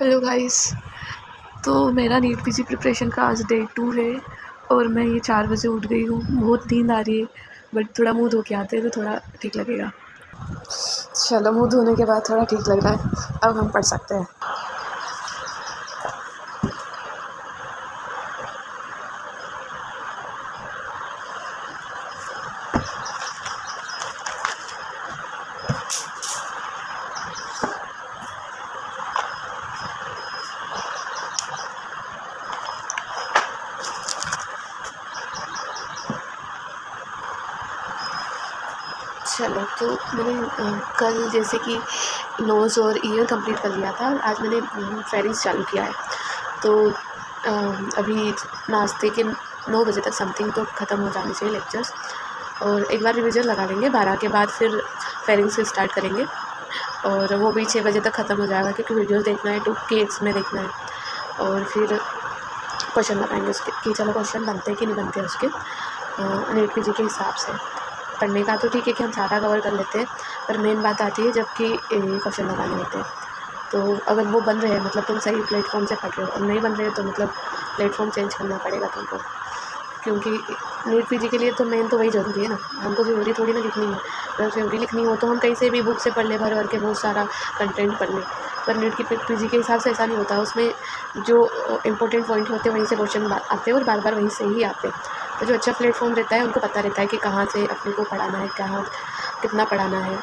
Hello guys. तो मेरा NEET PG preparation का आज डे 2 है और मैं ये 4 बजे उठ गई हूँ। बहुत नींद आ रही है बट थोड़ा मुँह धो के आते हैं तो थोड़ा ठीक लगेगा। चलो, मुँह धोने के बाद थोड़ा ठीक लग रहा है। अब हम पढ़ सकते हैं। चलो, तो मैंने कल जैसे कि नोज़ और ईयर कंप्लीट कर लिया था। आज मैंने फेरिंग्स चालू किया है। तो अभी नाश्ते के 9 बजे तक समथिंग तो ख़त्म हो जाने चाहिए लेक्चर्स, और एक बार रिवीजन लगा लेंगे। 12 के बाद फिर फेरिंग्स से स्टार्ट करेंगे और वो भी 6 बजे तक ख़त्म हो जाएगा, क्योंकि वीडियोस देखना है, 2K में देखना है। और फिर क्वेश्चन लगाएंगे उसके कि चलो क्वेश्चन बनते हैं कि नहीं बनते उसके नीट पीजी के हिसाब से। पढ़ने का तो ठीक है कि हम सारा कवर कर लेते हैं, पर मेन बात आती है जबकि क्वेश्चन लगाने होते हैं। तो अगर वो बन रहे हैं मतलब तुम सही प्लेटफॉर्म से पढ़ रहे हो, और नहीं बन रहे तो मतलब प्लेटफॉर्म चेंज करना पड़ेगा तुमको, क्योंकि नीट पीजी के लिए तो मेन तो वही ज़रूरी है ना। हमको थ्योरी थोड़ी ना लिखनी है। अगर थ्योरी लिखनी हो तो हम कहीं से भी बुक से पढ़ ले, भर के बहुत सारा कंटेंट पढ़ लें। पर नीट की पीजी के हिसाब से ऐसा नहीं होता। उसमें जो इम्पोर्टेंट पॉइंट होते हैं वहीं से क्वेश्चन आते हैं और बार बार वहीं से ही आते हैं। तो जो अच्छा प्लेटफॉर्म रहता है उनको पता रहता है कि कहाँ से अपने को पढ़ाना है, कहाँ कितना पढ़ाना है।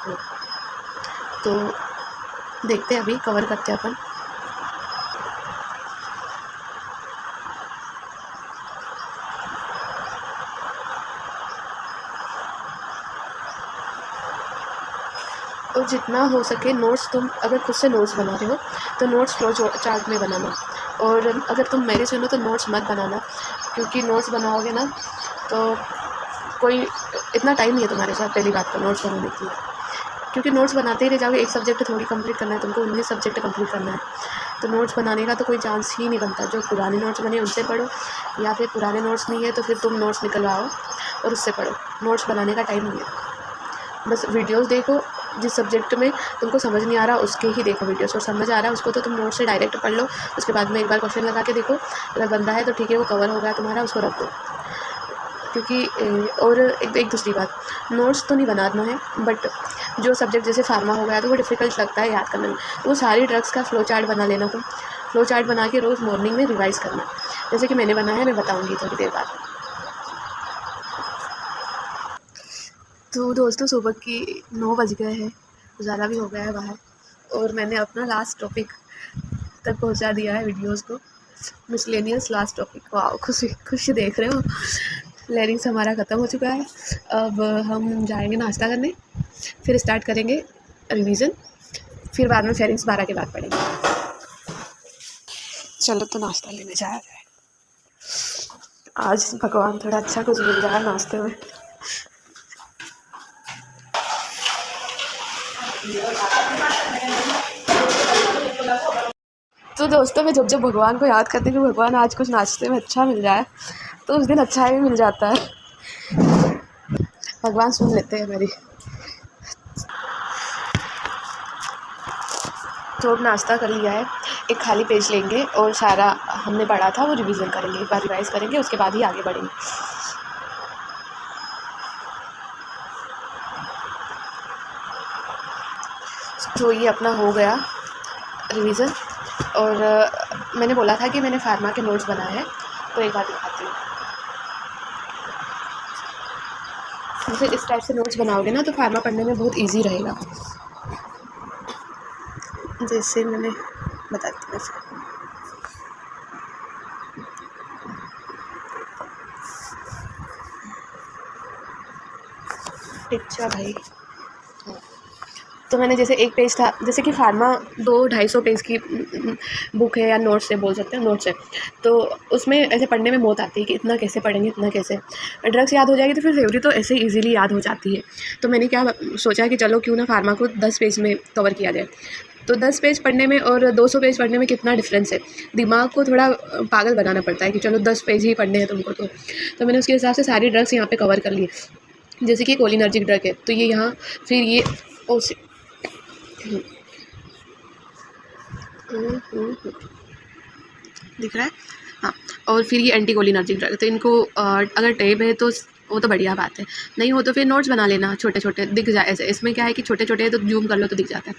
तो देखते हैं, अभी कवर करते हैं अपन। और जितना हो सके नोट्स, तुम अगर खुद से नोट्स बना रहे हो तो नोट्स फ्लो चार्ट में बनाना। और अगर तुम मेरे सुनो तो नोट्स मत बनाना, क्योंकि नोट्स बनाओगे ना तो कोई इतना टाइम नहीं है तुम्हारे साथ। पहली बात तो नोट्स बनाने की, क्योंकि नोट्स बनाते ही रह जाओगे। एक सब्जेक्ट थोड़ी कंप्लीट करना है तुमको, 19 सब्जेक्ट कंप्लीट करना है। तो नोट्स बनाने का तो कोई चांस ही नहीं बनता। जो पुराने नोट्स बने उनसे पढ़ो, या फिर पुराने नोट्स नहीं है तो फिर तुम नोट्स निकलवाओ और उससे पढ़ो। नोट्स बनाने का टाइम नहीं है। बस वीडियोस देखो, जिस सब्जेक्ट में तुमको समझ नहीं आ रहा उसके ही देखो वीडियोस, और समझ आ रहा है उसको तो तुम नोट से डायरेक्ट पढ़ लो। उसके बाद में एक बार क्वेश्चन लगा के देखो, अगर बंदा है तो ठीक है, वो कवर हो गया तुम्हारा, उसको रख दो। क्योंकि और एक दूसरी बात, नोट्स तो नहीं बनाना है, बट जो सब्जेक्ट जैसे फार्मा हो गया तो वो डिफ़िकल्ट लगता है याद करने में, तो वो सारी ड्रग्स का फ्लो चार्ट बना लेना। तुम फ्लो चार्ट बना के रोज़ मॉर्निंग में रिवाइज़ करना, जैसे कि मैंने बनाया है, मैं बताऊँगी थोड़ी देर बाद। तो दोस्तों, सुबह की 9 बज गए हैं, उजाला भी हो गया है बाहर, और मैंने अपना लास्ट टॉपिक तक पहुंचा दिया है वीडियोस को। Miscellaneous last topic. वाह, खुशी खुशी देख रहे हो। लेरिंग्स हमारा ख़त्म हो चुका है। अब हम जाएंगे नाश्ता करने, फिर स्टार्ट करेंगे रिवीजन, फिर बाद में फेरिंग्स 12 के बाद पढ़ेंगे। चलो, तो नाश्ता लेने जाया जाए। आज भगवान थोड़ा अच्छा कुछ मिल जाए नाश्ते में। तो दोस्तों, मैं जब भगवान को याद करती हूँ कि भगवान आज कुछ नाश्ते में अच्छा मिल जाए, तो उस दिन अच्छा ही मिल जाता है। भगवान सुन लेते हैं मेरी। तो अब नाश्ता कर लिया है, एक खाली पेज लेंगे और सारा हमने पढ़ा था वो रिवीजन करेंगे, एक बार रिवाइज़ करेंगे, उसके बाद ही आगे बढ़ेंगे। तो ये अपना हो गया रिवीजन, और मैंने बोला था कि मैंने फार्मा के नोट्स बनाए हैं, तो एक बार दिखाती हूँ। जैसे इस टाइप से नोट्स बनाओगे ना तो फार्मा पढ़ने में बहुत इजी रहेगा। जैसे मैंने बताती हूँ, अच्छा भाई। तो मैंने जैसे एक पेज था, जैसे कि फार्मा 200-250 पेज की बुक है, या नोट्स है बोल सकते हैं, नोट्स है। तो उसमें ऐसे पढ़ने में मौत आती है कि इतना कैसे पढ़ेंगे, इतना कैसे। ड्रग्स याद हो जाएगी तो फिर थ्योरी तो ऐसे इजीली याद हो जाती है। तो मैंने क्या सोचा कि चलो क्यों ना फार्मा को 10 पेज में कवर किया जाए। तो 10 पेज पढ़ने में और 200 पेज पढ़ने में कितना डिफरेंस है। दिमाग को थोड़ा पागल बनाना पड़ता है कि चलो 10 पेज ही पढ़ने हैं तुमको। तो मैंने उसके हिसाब से सारी ड्रग्स यहाँ पे कवर कर लिए। जैसे कि कोलिनर्जिक ड्रग है तो ये यहाँ, फिर ये दिख रहा है। हाँ, और फिर ये एंटी कोलिनर्जिक ड्रग, तो इनको अगर टेब है तो वो तो बढ़िया बात है, नहीं हो तो फिर नोट्स बना लेना छोटे छोटे, दिख जाए ऐसे। इसमें क्या है कि छोटे छोटे है तो जूम कर लो तो दिख जाता है।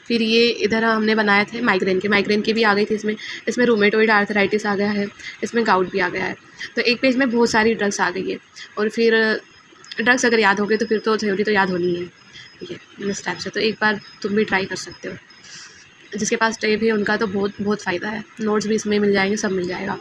फिर ये इधर हमने बनाए थे माइग्रेन के भी आ गई थी इसमें। इसमें रूमेटोइड आर्थराइटिस आ गया है, इसमें गाउट भी आ गया है। तो एक पेज में बहुत सारी ड्रग्स आ गई है। और फिर ड्रग्स अगर याद हो गए तो फिर तो थ्योरी तो याद होनी है। ठीक है, इस टाइप से तो एक बार तुम भी ट्राई कर सकते हो। जिसके पास टेप है उनका तो बहुत बहुत फ़ायदा है, नोट्स भी इसमें मिल जाएंगे, सब मिल जाएगा।